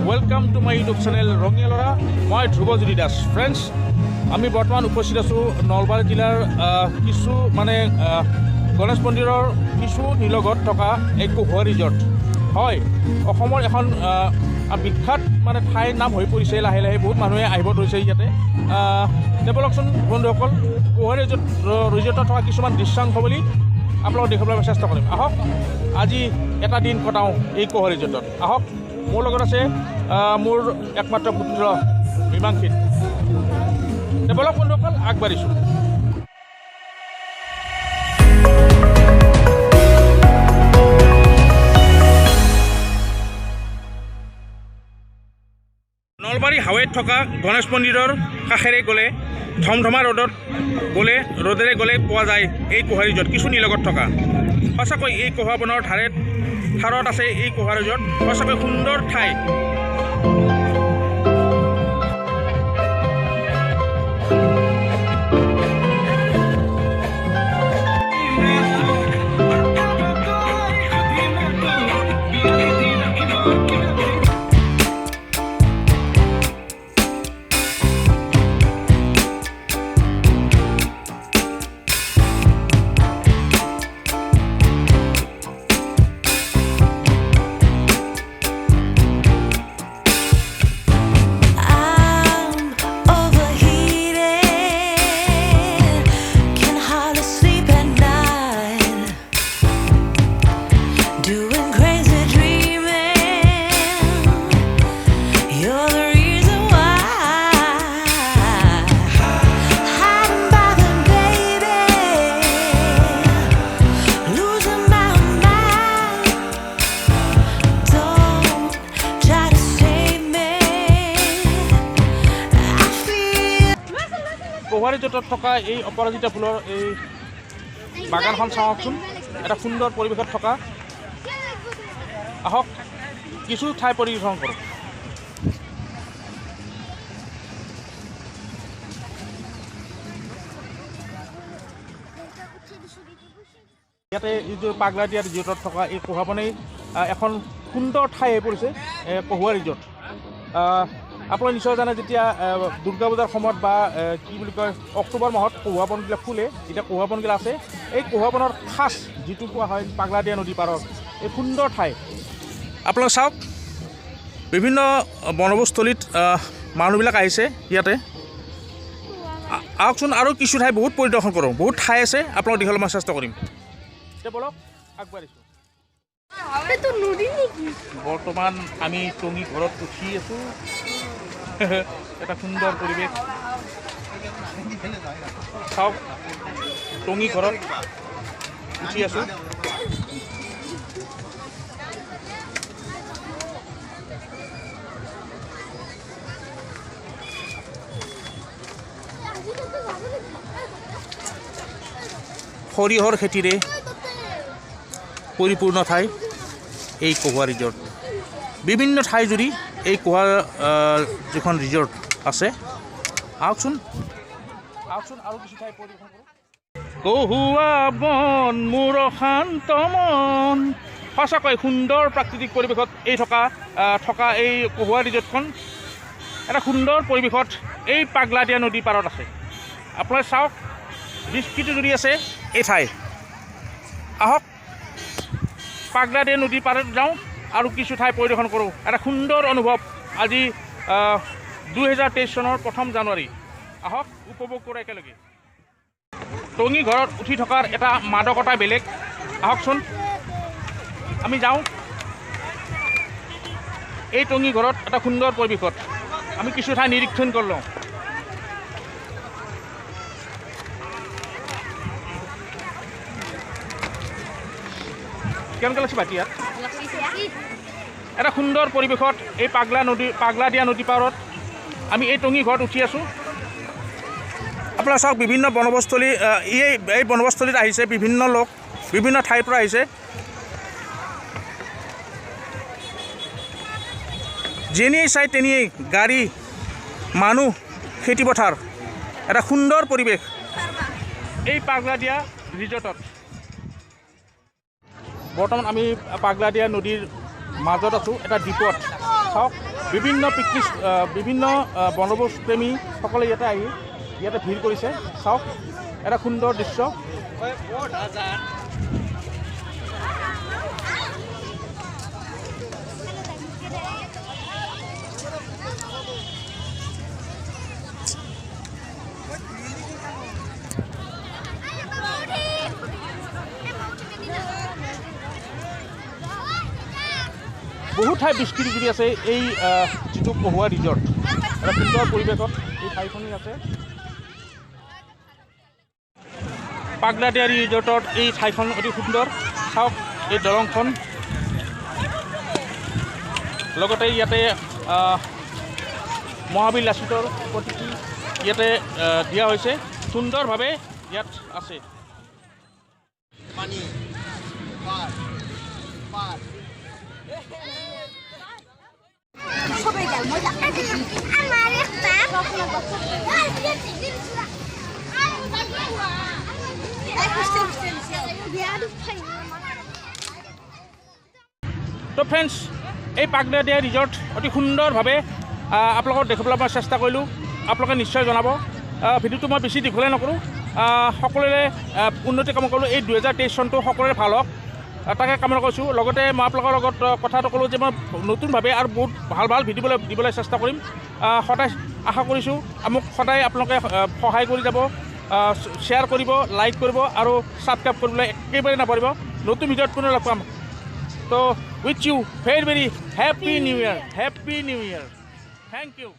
Welcome to my YouTube channel Rangia ল'ৰা মই Dhruvajyoti Das friends আমি বৰ্তমান উপস্থিত আছোঁ নলবাৰী জিলাৰ কিছু মানে গণেশ মন্দিৰৰ কিছু নিলগত থকা এক কহুৱা ৰিজৰ্ট হয় অসমৰ এখন বিখ্যাত মানে ঠাইৰ নাম হৈ পৰিছে লাহে লাহে বহুত মানুহে আহিব ধৰিছে ইয়াতে দেৱলকচোন বন্ধুসকল কহুৱা ৰিজৰ্টত থকা কিছুমান দৃশ্যাংশ বুলি আপোনালোকক দেখুৱাবলৈ চেষ্টা কৰিম আহক আজি এটা দিন কটাওঁ এই কহুৱা ৰিজৰ্টত আহক মোৰ লগত আছে মোৰ একমাত্ৰ পুত্ৰ মীমাংসিত দেৱলক বন্ধুসকল আগবাঢ়িছোঁ নলবাৰী হাৱেত থকা গণেশ মন্দিৰৰ কাষেৰে গ'লে ধমধমা ৰ'দেৰে গ'লে পোৱা যায় এই কহুৱা ৰিজৰ্ট কিছু নিলগত থকা সঁচাকৈ এই কহুৱা বনৰ ধাৰত আছে এই কহুৱা ৰিজৰ্ট সঁচাকৈ সুন্দৰ ঠাই কহুৱা ৰিজৰ্টত থকা এই অপৰাজিতা ফুলৰ এই বাগানখন চাওকচোন এটা সুন্দৰ পৰিৱেশত থকা আহক কিছু ঠাই পৰিদৰ্শন কৰোঁ ইয়াতে এই যে পাগলাদিয়া ৰিজৰ্টত থকা এই কহুৱা বনেই এখন সুন্দৰ ঠাই হৈ পৰিছে কহুৱা ৰিজৰ্ট আপোনালোকে নিশ্চয় জানে যেতিয়া দুৰ্গা পূজাৰ সময়ত বা কি বুলি কয় অক্টোবৰ মাহত কহুৱা বনবিলাক ফুলে যেতিয়া কহুৱা বনবিলাক আছে এই কহুৱা বনৰ খাচ যিটো কোৱা হয় পাগলাদিয়া নদী পাৰৰ এই সুন্দৰ ঠাই আপোনালোকে চাওক বিভিন্ন বনভোজস্থলীত মানুহবিলাক আহিছে ইয়াতে আহকচোন আৰু কিছু ঠাই বহুত পৰিদৰ্শন কৰোঁ বহুত ঠাই আছে আপোনালোক দেখাবলৈ মই চেষ্টা কৰিম এতিয়া বলক আগবাঢ়িছোঁ বৰ্তমান আমি টঙি ঘৰত উঠি আছোঁ এটা সুন্দৰ পৰিৱেশ চাওক টঙি ঘৰত উঠি আছোঁ সৰিয়হৰ খেতিৰে পৰিপূৰ্ণ ঠাই এই কহুৱা ৰিজৰ্ট বিভিন্ন ঠাই জুৰি এই কহুৱা যিখন ৰিজৰ্ট আছে আহকচোন আৰু কিছু ঠাই পৰিদৰ্শন কৰোঁ কহুৱা বন মোৰ শান্ত মন সঁচাকৈ সুন্দৰ প্ৰাকৃতিক পৰিৱেশত থকা এই কহুৱা ৰিজৰ্টখন এটা সুন্দৰ পৰিৱেশত এই পাগলাদিয়া নদী পাৰত আছে আপোনালোকে চাওক বিস্তৃত জুৰি আছে এই ঠাই আহক পাগলাদিয়া নদী পাৰত যাওঁ আৰু কিছু ঠাই পৰিদৰ্শন কৰোঁ এটা সুন্দৰ অনুভৱ আজি 2023 চনৰ 1 জানুৱাৰী আহক উপভোগ কৰোঁ একেলগে টঙি ঘৰত উঠি থকাৰ এটা মাদকতা বেলেগ আহকচোন আমি যাওঁ এই টঙি ঘৰত এটা সুন্দৰ পৰিৱেশত আমি কিছু ঠাই নিৰীক্ষণ কৰি লওঁ কেনেকৈ লাগছে বাকী ইয়াত এটা সুন্দৰ পৰিৱেশত এই পাগলাদিয়া নদী পাৰত আমি এই টঙি ঘৰত উঠি আছোঁ আপোনাৰ চাওক বিভিন্ন বনভোজস্থলী এই বনভোজস্থলীত আহিছে বিভিন্ন লোক বিভিন্ন ঠাইৰ পৰা আহিছে যেনিয়ে চাই তেনিয়ে গাড়ী মানুহ খেতিপথাৰ এটা সুন্দৰ পৰিৱেশ এই পাগলাদিয়া ৰিজৰ্টত বৰ্তমান আমি পাগলাদিয়া নদীৰ মাজত আছোঁ এটা দ্বীপত চাওক বিভিন্ন পিকনিক বিভিন্ন বনভোজপ্ৰেমীসকলে ইয়াতে আহি ইয়াতে ভিৰ কৰিছে। চাওক এটা সুন্দৰ দৃশ্য। বহুত ঠাই বিস্তৃতি কৰি আছে এই যিটো কহুৱা ৰিজৰ্ট। এটা সুন্দৰ পৰিৱেশত এই ঠাইখনি আছে। পাগলাদিয়া ৰিজৰ্টত এই ঠাইখন অতি সুন্দৰ। চাওক এই দলংখন, লগতে ইয়াতে মহাবীৰ লাচিতৰ প্ৰতিকৃতি ইয়াতে দিয়া হৈছে। সুন্দৰভাৱে ইয়াত আছে। তো ফ্ৰেণ্ডছ, এই পাগলাদিয়া ৰিজৰ্ট অতি সুন্দৰভাৱে আপোনালোকক দেখুৱাবলৈ মই চেষ্টা কৰিলোঁ। আপোনালোকে নিশ্চয় জনাব। ভিডিঅ'টো মই বেছি দীঘলীয়া নকৰোঁ। সকলোৰে উন্নতি কাম কৰোঁ। এই 2023 চনটো সকলোৰে ভাল হওক তাকে কামনা কৰিছোঁ। লগতে মই আপোনালোকৰ লগত কথাটো ক'লোঁ যে মই নতুনভাৱে আৰু বহুত ভাল ভাল ভিডিঅ' দিবলৈ চেষ্টা কৰিম। সদায় আশা কৰিছোঁ মোক সদায় আপোনালোকে সহায় কৰি যাব, শ্বেয়াৰ কৰিব, লাইক কৰিব আৰু ছাবস্ক্ৰাইব কৰিবলৈ একেবাৰে নাপাহৰিব। নতুন ভিডিঅ'ত পুনৰ লগ পাম। তো with you very very happy new year. Happy new year. Thank U.